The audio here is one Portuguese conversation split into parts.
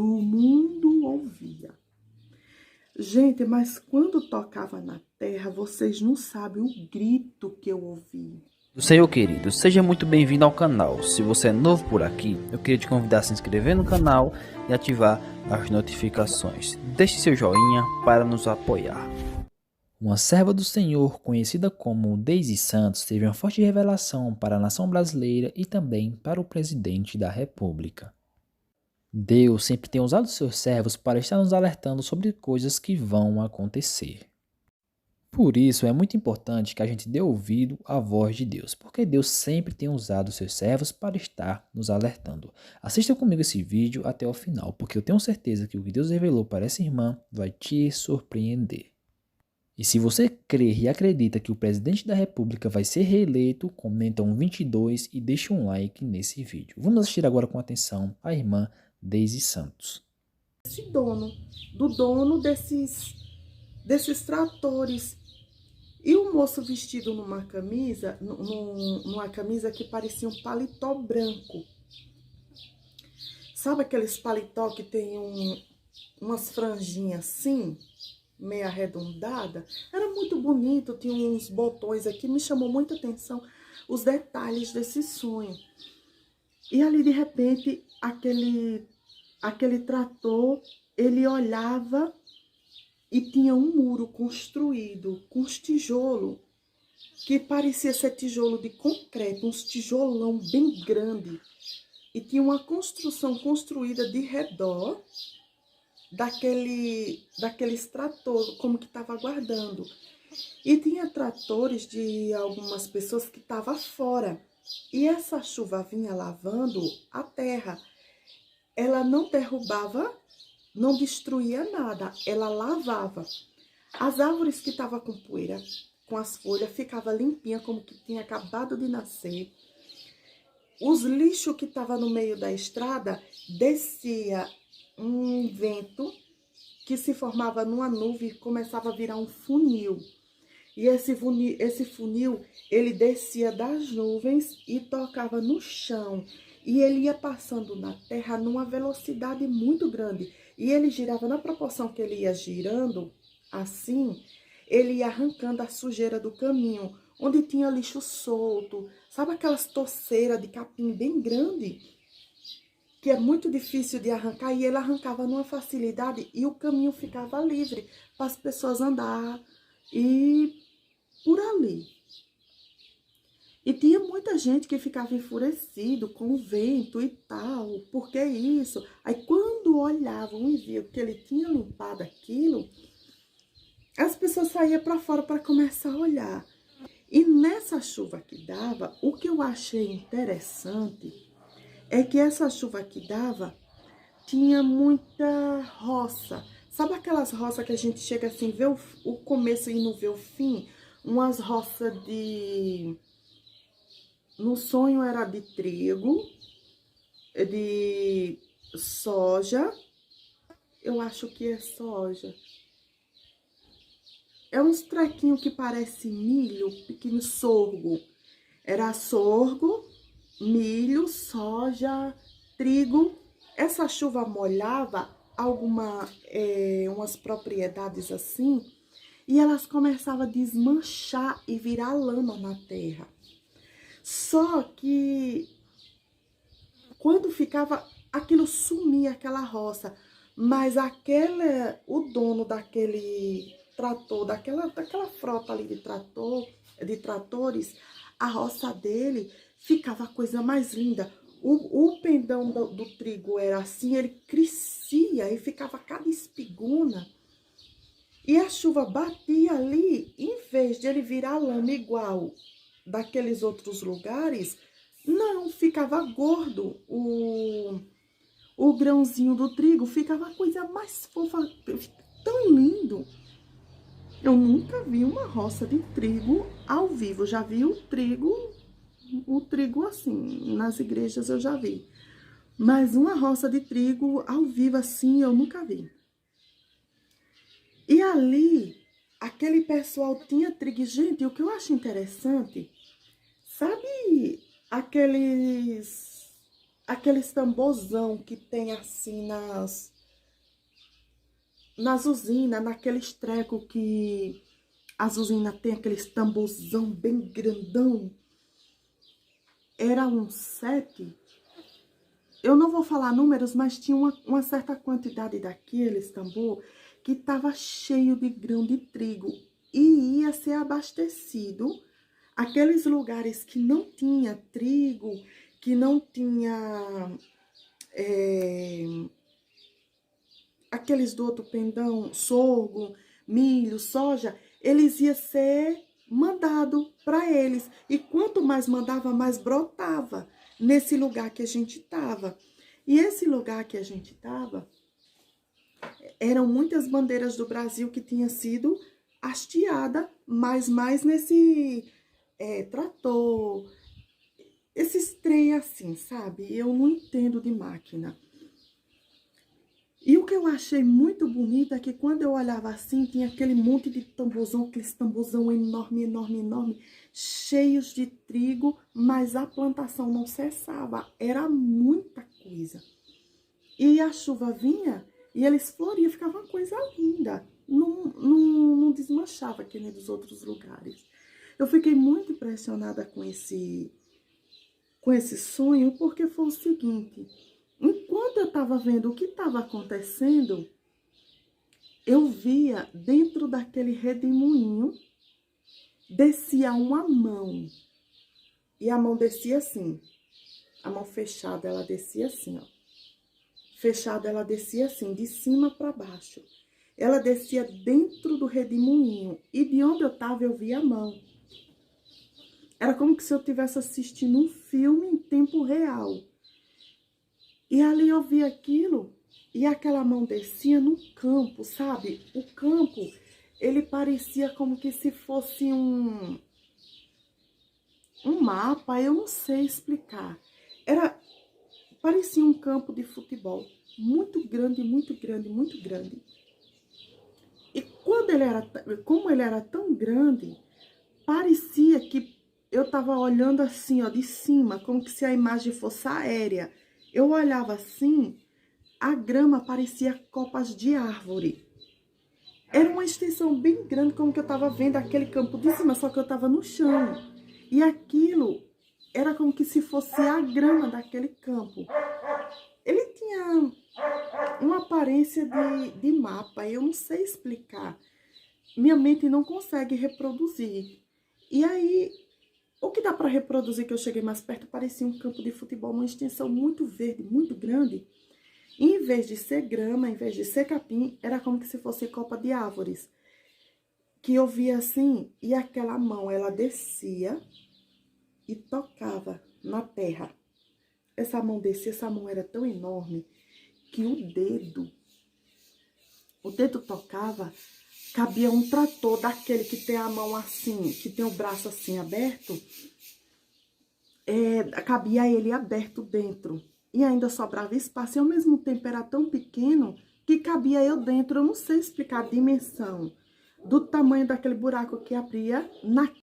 mundo ouvia. Gente, mas quando tocava na terra, vocês não sabem o grito que eu ouvi. Senhor querido, seja muito bem-vindo ao canal. Se você é novo por aqui, eu queria te convidar a se inscrever no canal e ativar as notificações. Deixe seu joinha para nos apoiar. Uma serva do Senhor, conhecida como Daisy Santos, teve uma forte revelação para a nação brasileira e também para o presidente da República. Deus sempre tem usado seus servos para estar nos alertando sobre coisas que vão acontecer. Por isso é muito importante que a gente dê ouvido à voz de Deus, porque Deus sempre tem usado seus servos para estar nos alertando. Assista comigo esse vídeo até o final, porque eu tenho certeza que o que Deus revelou para essa irmã vai te surpreender. E se você crê e acredita que o presidente da República vai ser reeleito, comenta um 22 e deixa um like nesse vídeo. Vamos assistir agora com atenção a irmã Daisy Santos. Esse dono desses tratores. E o moço vestido numa camisa que parecia um paletó branco. Sabe aqueles paletó que tem umas franjinhas assim, meio arredondada? Era muito bonito, tinha uns botões aqui, me chamou muita atenção os detalhes desse sonho. E ali, de repente, aquele trator, ele olhava e tinha um muro construído com uns tijolos, que parecia ser tijolo de concreto, uns tijolão bem grande. E tinha uma construção construída de redor daqueles tratores, como que estava aguardando. E tinha tratores de algumas pessoas que estavam fora. E essa chuva vinha lavando a terra. Ela não derrubava, não destruía nada, ela lavava. As árvores que estavam com poeira, com as folhas, ficavam limpinhas, como que tinha acabado de nascer. Os lixos que estavam no meio da estrada, descia um vento que se formava numa nuvem e começava a virar um funil. E esse funil, ele descia das nuvens e tocava no chão. E ele ia passando na terra numa velocidade muito grande. E ele girava na proporção que ele ia girando, assim, ele ia arrancando a sujeira do caminho, onde tinha lixo solto. Sabe aquelas torceiras de capim bem grande? Que é muito difícil de arrancar. E ele arrancava numa facilidade e o caminho ficava livre para as pessoas andar e por ali. E tinha muita gente que ficava enfurecido com o vento e tal, por que isso? Aí quando olhavam e viam que ele tinha limpado aquilo, as pessoas saíam para fora para começar a olhar. E nessa chuva que dava, o que eu achei interessante é que essa chuva que dava tinha muita roça. Sabe aquelas roças que a gente chega assim, vê o começo e não vê o fim? Umas roças de... No sonho era de trigo, de soja, eu acho que é soja. É uns trequinhos que parece milho, pequeno sorgo. Era sorgo, milho, soja, trigo. Essa chuva molhava umas propriedades assim, e elas começavam a desmanchar e virar lama na terra. Só que quando ficava, aquilo sumia, aquela roça. Mas o dono daquele trator, daquela frota ali de tratores, a roça dele ficava a coisa mais linda. O pendão do trigo era assim, ele crescia e ficava cada espigona. E a chuva batia ali, em vez de ele virar lama igual daqueles outros lugares, não, ficava gordo o grãozinho do trigo, ficava a coisa mais fofa, tão lindo. Eu nunca vi uma roça de trigo ao vivo, já vi o trigo assim, nas igrejas eu já vi. Mas uma roça de trigo ao vivo assim, eu nunca vi. E ali, aquele pessoal tinha trigo. Gente, o que eu acho interessante, sabe aqueles aqueles tamborzão que tem assim nas usinas, naqueles trecos que as usinas tem aqueles tamborzão bem grandão. Era um 7. Eu não vou falar números, mas tinha uma certa quantidade daqueles tambor que estava cheio de grão de trigo e ia ser abastecido. Aqueles lugares que não tinha trigo, que não tinha aqueles do outro pendão, sorgo, milho, soja, eles iam ser mandado para eles. E quanto mais mandava, mais brotava nesse lugar que a gente estava. E esse lugar que a gente estava, eram muitas bandeiras do Brasil que tinha sido hasteada, mas mais nesse trator, esses trem assim, sabe? Eu não entendo de máquina. E o que eu achei muito bonito é que quando eu olhava assim, tinha aquele monte de tamborzão, aqueles tamborzão enorme, enorme, enorme, cheios de trigo, mas a plantação não cessava, era muita coisa. E a chuva vinha e eles floriam, ficava uma coisa linda, não desmanchava que nem dos outros lugares. Eu fiquei muito impressionada com esse sonho, porque foi o seguinte: enquanto eu estava vendo o que estava acontecendo, eu via dentro daquele redemoinho, descia uma mão. E a mão descia assim. A mão fechada, ela descia assim, ó. Fechada, ela descia assim, de cima para baixo. Ela descia dentro do redemoinho. E de onde eu estava, eu via a mão. Era como se eu estivesse assistindo um filme em tempo real. E ali eu vi aquilo, e aquela mão descia no campo, sabe? O campo, ele parecia como que se fosse um mapa, eu não sei explicar. Parecia um campo de futebol, muito grande, muito grande, muito grande. E como ele era tão grande, parecia que eu estava olhando assim, ó, de cima, como que se a imagem fosse aérea. Eu olhava assim, a grama parecia copas de árvore. Era uma extensão bem grande, como que eu estava vendo aquele campo de cima, só que eu estava no chão. E aquilo era como que se fosse a grama daquele campo. Ele tinha uma aparência de mapa, eu não sei explicar. Minha mente não consegue reproduzir. E aí, o que dá para reproduzir, que eu cheguei mais perto, parecia um campo de futebol, uma extensão muito verde, muito grande. E em vez de ser grama, em vez de ser capim, era como que se fosse copa de árvores. Que eu via assim, e aquela mão, ela descia e tocava na terra. Essa mão descia, essa mão era tão enorme que o dedo tocava, cabia um trator daquele que tem a mão assim, que tem o braço assim aberto, cabia ele aberto dentro. E ainda sobrava espaço, e ao mesmo tempo era tão pequeno que cabia eu dentro. Eu não sei explicar a dimensão do tamanho daquele buraco que abria naquele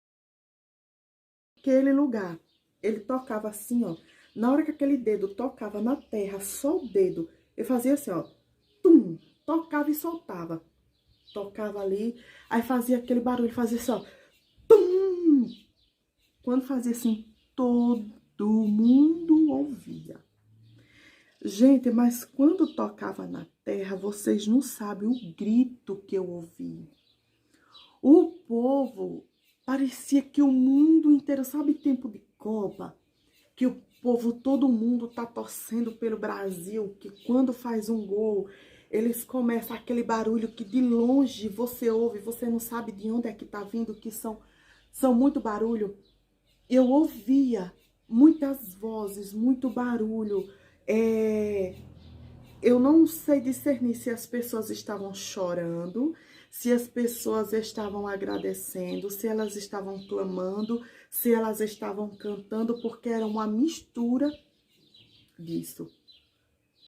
lugar. Ele tocava assim, ó. Na hora que aquele dedo tocava na terra, só o dedo, eu fazia assim, ó. Tum! Tocava e soltava. Tocava ali, aí fazia aquele barulho, fazia assim, ó. Tum! Quando fazia assim, todo mundo ouvia. Gente, mas quando tocava na terra, vocês não sabem o grito que eu ouvi. O povo, parecia que o mundo inteiro, sabe tempo de Copa? Que o povo, todo mundo tá torcendo pelo Brasil, que quando faz um gol, eles começam aquele barulho que de longe você ouve, você não sabe de onde é que tá vindo, que são muito barulho. Eu ouvia muitas vozes, muito barulho. Eu não sei discernir se as pessoas estavam chorando, se as pessoas estavam agradecendo, se elas estavam clamando, se elas estavam cantando, porque era uma mistura disso.